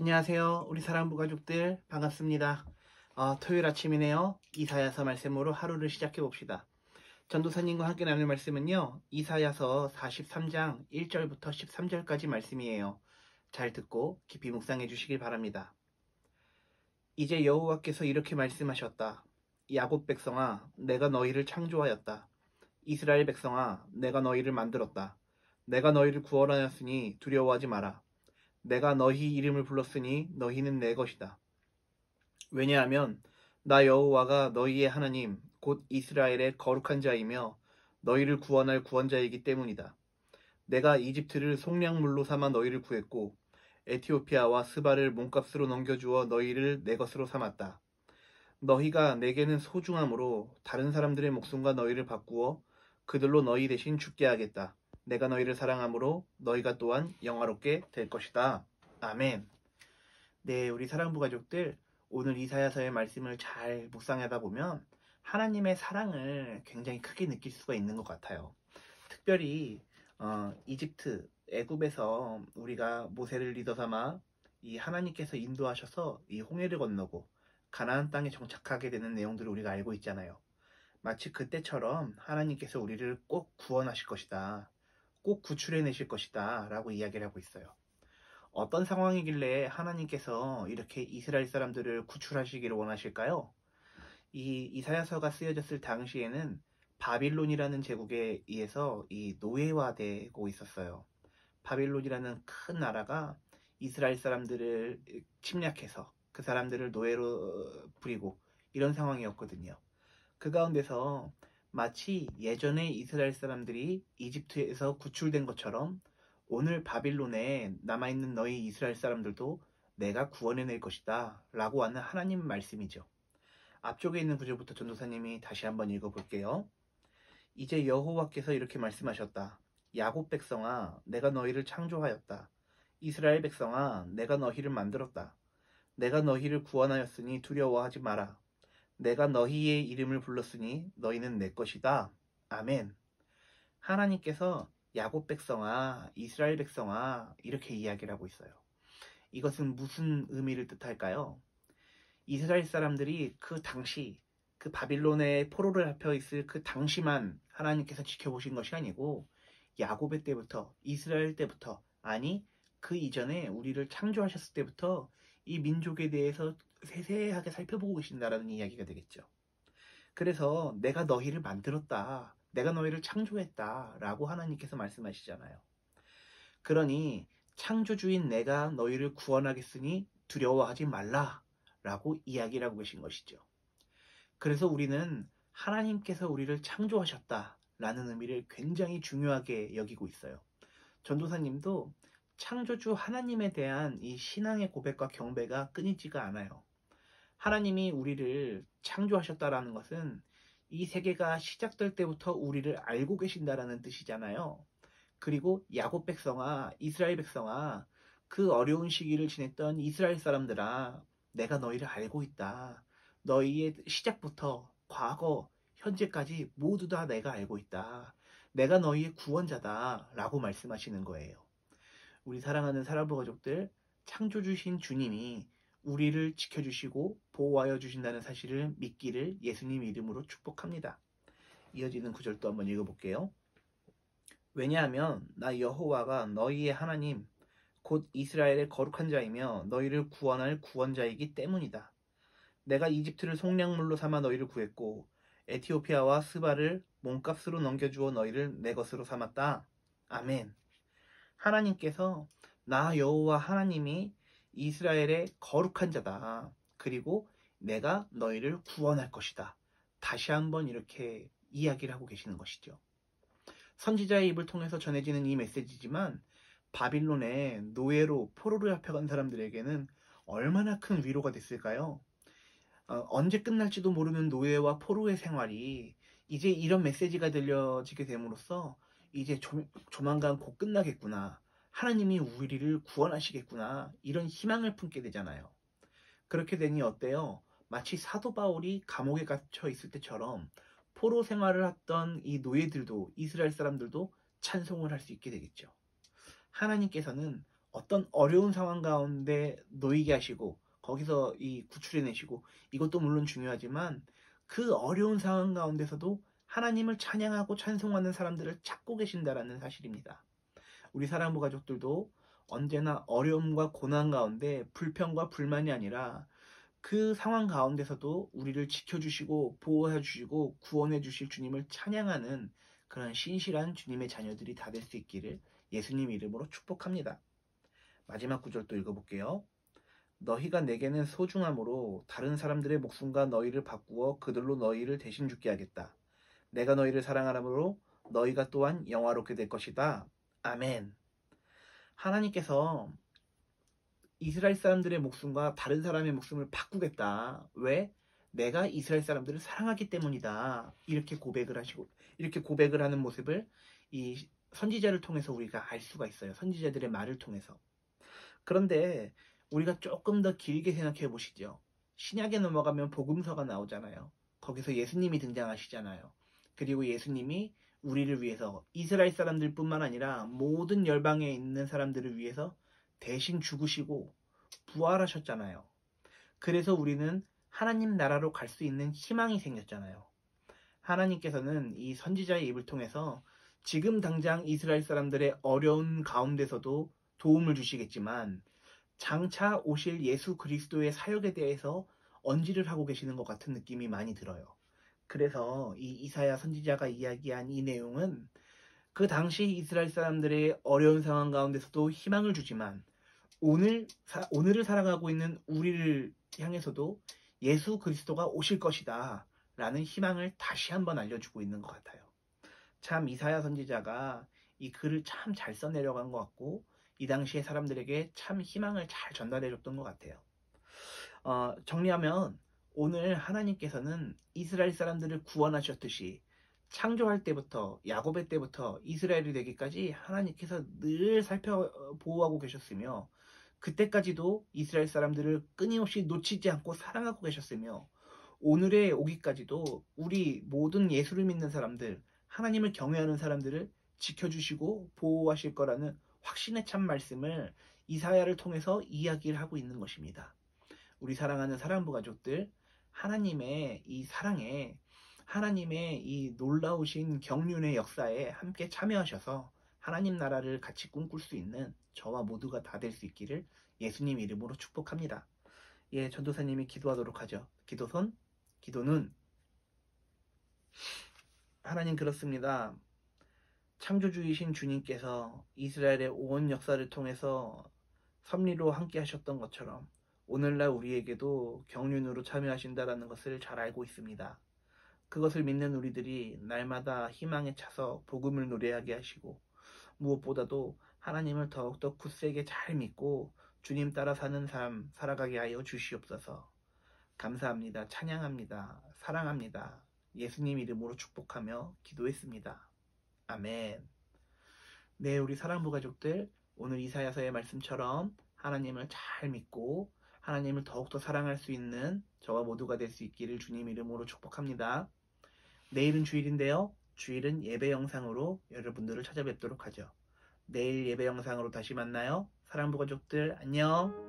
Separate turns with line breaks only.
안녕하세요. 우리 사랑부 가족들 반갑습니다. 토요일 아침이네요. 이사야서 말씀으로 하루를 시작해 봅시다. 전도사님과 함께 나눌 말씀은요. 이사야서 43장 1절부터 13절까지 말씀이에요. 잘 듣고 깊이 묵상해 주시길 바랍니다. 이제 여호와께서 이렇게 말씀하셨다. 야곱 백성아, 내가 너희를 창조하였다. 이스라엘 백성아, 내가 너희를 만들었다. 내가 너희를 구원하였으니 두려워하지 마라. 내가 너희 이름을 불렀으니 너희는 내 것이다. 왜냐하면 나 여호와가 너희의 하나님 곧 이스라엘의 거룩한 자이며 너희를 구원할 구원자이기 때문이다. 내가 이집트를 속량물로 삼아 너희를 구했고 에티오피아와 스바를 몸값으로 넘겨주어 너희를 내 것으로 삼았다. 너희가 내게는 소중함으로 다른 사람들의 목숨과 너희를 바꾸어 그들로 너희 대신 죽게 하겠다. 내가 너희를 사랑함으로 너희가 또한 영화롭게 될 것이다. 아멘. 네, 우리 사랑부 가족들, 오늘 이사야서의 말씀을 잘 묵상하다 보면 하나님의 사랑을 굉장히 크게 느낄 수가 있는 것 같아요. 특별히 이집트, 애굽에서 우리가 모세를 리더 삼아 이 하나님께서 인도하셔서 이 홍해를 건너고 가나안 땅에 정착하게 되는 내용들을 우리가 알고 있잖아요. 마치 그때처럼 하나님께서 우리를 꼭 구원하실 것이다. 꼭 구출해내실 것이다. 라고 이야기를 하고 있어요. 어떤 상황이길래 하나님께서 이렇게 이스라엘 사람들을 구출하시기를 원하실까요? 이 이사야서가 쓰여졌을 당시에는 바빌론이라는 제국에 의해서 이 노예화되고 있었어요. 바빌론이라는 큰 나라가 이스라엘 사람들을 침략해서 그 사람들을 노예로 부리고 이런 상황이었거든요. 그 가운데서 마치 예전에 이스라엘 사람들이 이집트에서 구출된 것처럼 오늘 바빌론에 남아있는 너희 이스라엘 사람들도 내가 구원해낼 것이다 라고 하는 하나님 말씀이죠. 앞쪽에 있는 구절부터 전도사님이 다시 한번 읽어볼게요. 이제 여호와께서 이렇게 말씀하셨다. 야곱 백성아, 내가 너희를 창조하였다. 이스라엘 백성아, 내가 너희를 만들었다. 내가 너희를 구원하였으니 두려워하지 마라. 내가 너희의 이름을 불렀으니 너희는 내 것이다. 아멘. 하나님께서 야곱 백성아, 이스라엘 백성아 이렇게 이야기를 하고 있어요. 이것은 무슨 의미를 뜻할까요? 이스라엘 사람들이 그 당시 그 바빌론의 포로를 잡혀 있을 그 당시만 하나님께서 지켜보신 것이 아니고 야곱의 때부터 이스라엘 때부터 아니 그 이전에 우리를 창조하셨을 때부터 이 민족에 대해서 세세하게 살펴보고 계신다라는 이야기가 되겠죠. 그래서 내가 너희를 만들었다. 내가 너희를 창조했다. 라고 하나님께서 말씀하시잖아요. 그러니 창조주인 내가 너희를 구원하겠으니 두려워하지 말라. 라고 이야기를 하고 계신 것이죠. 그래서 우리는 하나님께서 우리를 창조하셨다. 라는 의미를 굉장히 중요하게 여기고 있어요. 전도사님도 창조주 하나님에 대한 이 신앙의 고백과 경배가 끊이지가 않아요. 하나님이 우리를 창조하셨다라는 것은 이 세계가 시작될 때부터 우리를 알고 계신다라는 뜻이잖아요. 그리고 야곱 백성아, 이스라엘 백성아, 그 어려운 시기를 지냈던 이스라엘 사람들아, 내가 너희를 알고 있다. 너희의 시작부터 과거, 현재까지 모두 다 내가 알고 있다. 내가 너희의 구원자다. 라고 말씀하시는 거예요. 우리 사랑하는 사랑부 가족들, 창조주신 주님이 우리를 지켜주시고 보호하여 주신다는 사실을 믿기를 예수님 이름으로 축복합니다. 이어지는 구절도 한번 읽어볼게요. 왜냐하면 나 여호와가 너희의 하나님 곧 이스라엘의 거룩한 자이며 너희를 구원할 구원자이기 때문이다. 내가 이집트를 속량물로 삼아 너희를 구했고 에티오피아와 스바를 몸값으로 넘겨주어 너희를 내 것으로 삼았다. 아멘. 하나님께서 나 여호와 하나님이 이스라엘의 거룩한 자다. 그리고 내가 너희를 구원할 것이다. 다시 한번 이렇게 이야기를 하고 계시는 것이죠. 선지자의 입을 통해서 전해지는 이 메시지지만 바빌론의 노예로 포로로 잡혀간 사람들에게는 얼마나 큰 위로가 됐을까요? 언제 끝날지도 모르는 노예와 포로의 생활이 이제 이런 메시지가 들려지게 됨으로써 이제 조만간 곧 끝나겠구나. 하나님이 우리를 구원하시겠구나. 이런 희망을 품게 되잖아요. 그렇게 되니 어때요? 마치 사도 바울이 감옥에 갇혀 있을 때처럼 포로 생활을 했던 이 노예들도 이스라엘 사람들도 찬송을 할 수 있게 되겠죠. 하나님께서는 어떤 어려운 상황 가운데 놓이게 하시고 거기서 이 구출해내시고 이것도 물론 중요하지만 그 어려운 상황 가운데서도 하나님을 찬양하고 찬송하는 사람들을 찾고 계신다라는 사실입니다. 우리 사랑부 가족들도 언제나 어려움과 고난 가운데 불평과 불만이 아니라 그 상황 가운데서도 우리를 지켜주시고 보호해 주시고 구원해 주실 주님을 찬양하는 그런 신실한 주님의 자녀들이 다 될 수 있기를 예수님 이름으로 축복합니다. 마지막 구절 또 읽어볼게요. 너희가 내게는 소중함으로 다른 사람들의 목숨과 너희를 바꾸어 그들로 너희를 대신 죽게 하겠다. 내가 너희를 사랑하므로 너희가 또한 영화롭게 될 것이다. 아멘. 하나님께서 이스라엘 사람들의 목숨과 다른 사람의 목숨을 바꾸겠다. 왜? 내가 이스라엘 사람들을 사랑하기 때문이다. 이렇게 고백을 하시고, 이렇게 고백을 하는 모습을 이 선지자를 통해서 우리가 알 수가 있어요. 선지자들의 말을 통해서. 그런데 우리가 조금 더 길게 생각해 보시죠. 신약에 넘어가면 복음서가 나오잖아요. 거기서 예수님이 등장하시잖아요. 그리고 예수님이 우리를 위해서 이스라엘 사람들뿐만 아니라 모든 열방에 있는 사람들을 위해서 대신 죽으시고 부활하셨잖아요. 그래서 우리는 하나님 나라로 갈 수 있는 희망이 생겼잖아요. 하나님께서는 이 선지자의 입을 통해서 지금 당장 이스라엘 사람들의 어려운 가운데서도 도움을 주시겠지만 장차 오실 예수 그리스도의 사역에 대해서 언지를 하고 계시는 것 같은 느낌이 많이 들어요. 그래서 이 이사야 선지자가 이야기한 이 내용은 그 당시 이스라엘 사람들의 어려운 상황 가운데서도 희망을 주지만 오늘을 살아가고 있는 우리를 향해서도 예수 그리스도가 오실 것이다 라는 희망을 다시 한번 알려주고 있는 것 같아요. 참 이사야 선지자가 이 글을 참 잘 써내려간 것 같고 이 당시의 사람들에게 참 희망을 잘 전달해줬던 것 같아요. 정리하면 오늘 하나님께서는 이스라엘 사람들을 구원하셨듯이 창조할 때부터 야곱의 때부터 이스라엘이 되기까지 하나님께서 늘 보호하고 계셨으며 그때까지도 이스라엘 사람들을 끊임없이 놓치지 않고 사랑하고 계셨으며 오늘에 오기까지도 우리 모든 예수를 믿는 사람들, 하나님을 경외하는 사람들을 지켜주시고 보호하실 거라는 확신의 참 말씀을 이사야를 통해서 이야기를 하고 있는 것입니다. 우리 사랑하는 사랑부 가족들, 하나님의 이 사랑에 하나님의 이 놀라우신 경륜의 역사에 함께 참여하셔서 하나님 나라를 같이 꿈꿀 수 있는 저와 모두가 다 될 수 있기를 예수님 이름으로 축복합니다. 예, 전도사님이 기도하도록 하죠. 기도손, 기도눈. 하나님 그렇습니다. 창조주이신 주님께서 이스라엘의 온 역사를 통해서 섭리로 함께 하셨던 것처럼 오늘날 우리에게도 경륜으로 참여하신다는 것을 잘 알고 있습니다. 그것을 믿는 우리들이 날마다 희망에 차서 복음을 노래하게 하시고 무엇보다도 하나님을 더욱더 굳세게 잘 믿고 주님 따라 사는 삶 살아가게 하여 주시옵소서. 감사합니다. 찬양합니다. 사랑합니다. 예수님 이름으로 축복하며 기도했습니다. 아멘. 네, 우리 사랑부 가족들, 오늘 이사야서의 말씀처럼 하나님을 잘 믿고 하나님을 더욱더 사랑할 수 있는 저와 모두가 될 수 있기를 주님 이름으로 축복합니다. 내일은 주일인데요. 주일은 예배 영상으로 여러분들을 찾아뵙도록 하죠. 내일 예배 영상으로 다시 만나요. 사랑부 가족들 안녕.